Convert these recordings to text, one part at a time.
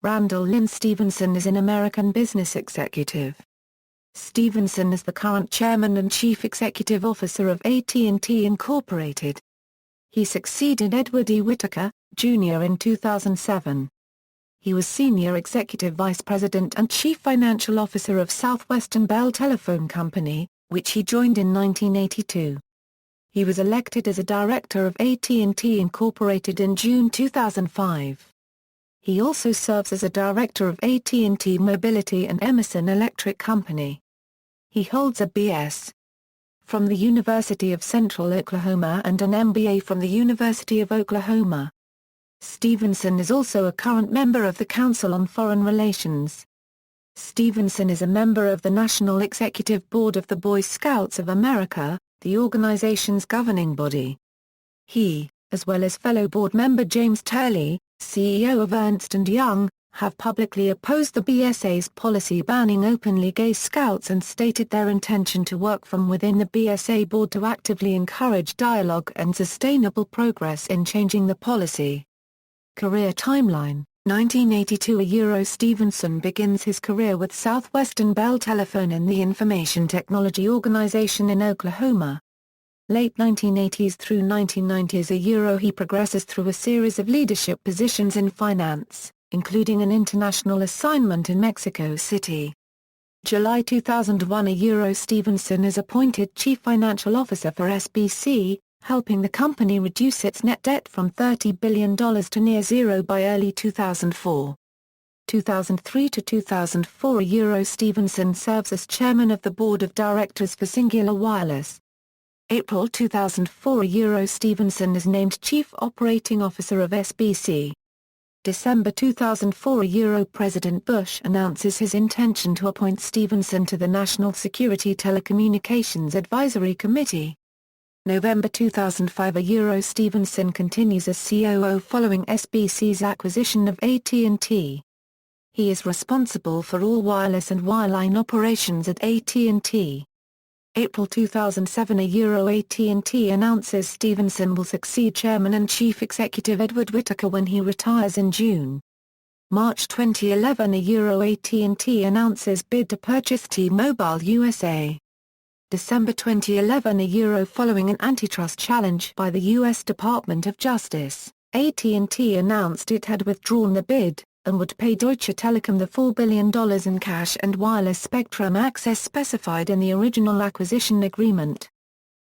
Randall Lynn Stephenson is an American business executive. Stephenson is the current chairman and chief executive officer of AT&T Inc. He succeeded Edward E. Whitacre, Jr. in 2007. He was senior executive vice president and chief financial officer of Southwestern Bell Telephone Company, which he joined in 1982. He was elected as a director of AT&T Inc. in June 2005. He also serves as a director of AT&T Mobility and Emerson Electric Company. He holds a B.S. from the University of Central Oklahoma and an MBA from the University of Oklahoma. Stephenson is also a current member of the Council on Foreign Relations. Stephenson is a member of the National Executive Board of the Boy Scouts of America, the organization's governing body. He, as well as fellow board member James Turley, CEO of Ernst & Young, have publicly opposed the BSA's policy banning openly gay scouts and stated their intention to work from within the BSA board to actively encourage dialogue and sustainable progress in changing the policy. Career timeline: 1982 Stephenson begins his career with Southwestern Bell Telephone in the Information Technology Organization in Oklahoma. Late 1980s through 1990s he progresses through a series of leadership positions in finance, including an international assignment in Mexico City. July 2001 Stephenson is appointed Chief Financial Officer for SBC, helping the company reduce its net debt from $30 billion to near zero by early 2004. 2003 to 2004 Stephenson serves as chairman of the board of directors for Singular Wireless. April 2004 Stephenson is named Chief Operating Officer of SBC. December 2004 President Bush announces his intention to appoint Stephenson to the National Security Telecommunications Advisory Committee. November 2005 Stephenson continues as COO following SBC's acquisition of AT&T. He is responsible for all wireless and wireline operations at AT&T. April 2007 AT&T announces Stephenson will succeed Chairman and Chief Executive Edward Whitacre when he retires in June. March 2011 AT&T announces bid to purchase T-Mobile USA. December 2011 following an antitrust challenge by the U.S. Department of Justice, AT&T announced it had withdrawn the bid, and would pay Deutsche Telekom the $4 billion in cash and wireless spectrum access specified in the original acquisition agreement.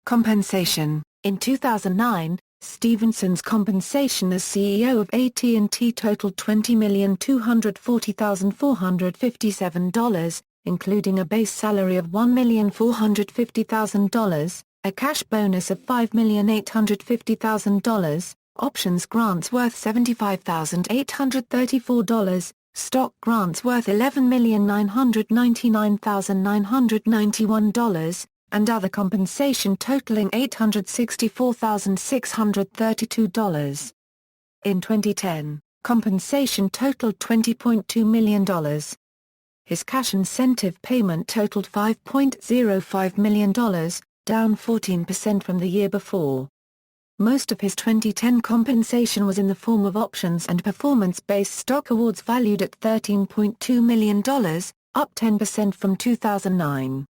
Compensation: in 2009, Stephenson's compensation as CEO of AT&T totaled $20,240,457, including a base salary of $1,450,000, a cash bonus of $5,850,000, options grants worth $75,834, stock grants worth $11,999,991, and other compensation totaling $864,632. In 2010, compensation totaled $20.2 million. His cash incentive payment totaled $5.05 million, down 14% from the year before. Most of his 2010 compensation was in the form of options and performance-based stock awards valued at $13.2 million, up 10% from 2009.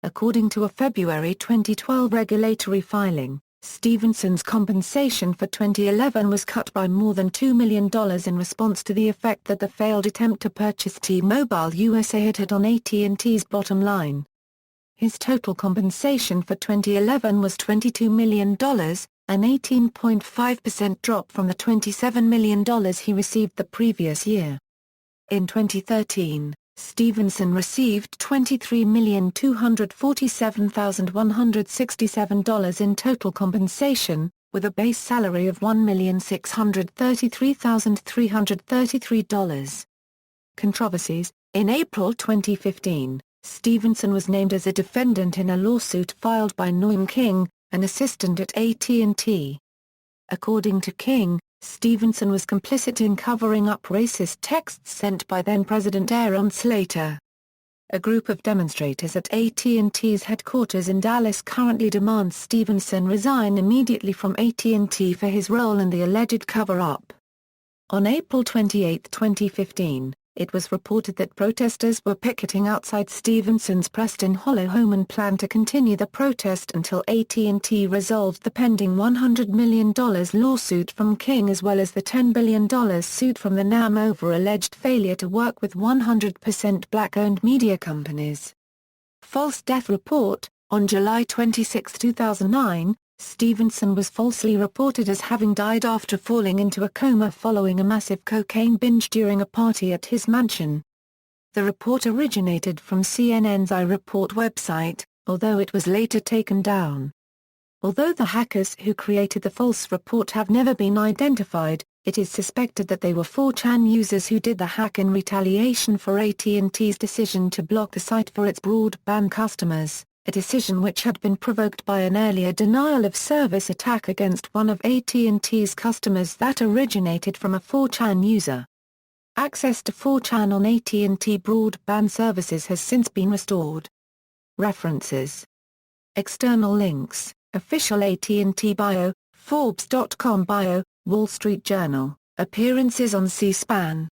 According to a February 2012 regulatory filing, Stephenson's compensation for 2011 was cut by more than $2 million in response to the effect that the failed attempt to purchase T-Mobile USA had on AT&T's bottom line. His total compensation for 2011 was $22 million, an 18.5% drop from the $27 million he received the previous year. In 2013, Stephenson received $23,247,167 in total compensation, with a base salary of $1,633,333. Controversies: in April 2015, Stephenson was named as a defendant in a lawsuit filed by Noam King, an assistant at AT&T. According to King, Stephenson was complicit in covering up racist texts sent by then-President Aaron Slater. A group of demonstrators at AT&T's headquarters in Dallas currently demands Stephenson resign immediately from AT&T for his role in the alleged cover-up. On April 28, 2015, it was reported that protesters were picketing outside Stephenson's Preston Hollow home and planned to continue the protest until AT&T resolved the pending $100 million lawsuit from King as well as the $10 billion suit from the NAM over alleged failure to work with 100% black-owned media companies. False death report. On July 26, 2009, Stephenson was falsely reported as having died after falling into a coma following a massive cocaine binge during a party at his mansion. The report originated from CNN's iReport website, although it was later taken down. Although the hackers who created the false report have never been identified, it is suspected that they were 4chan users who did the hack in retaliation for AT&T's decision to block the site for its broadband customers, a decision which had been provoked by an earlier denial-of-service attack against one of AT&T's customers that originated from a 4chan user. Access to 4chan on AT&T broadband services has since been restored. References. External links: Official AT&T bio, Forbes.com bio, Wall Street Journal, Appearances on C-SPAN.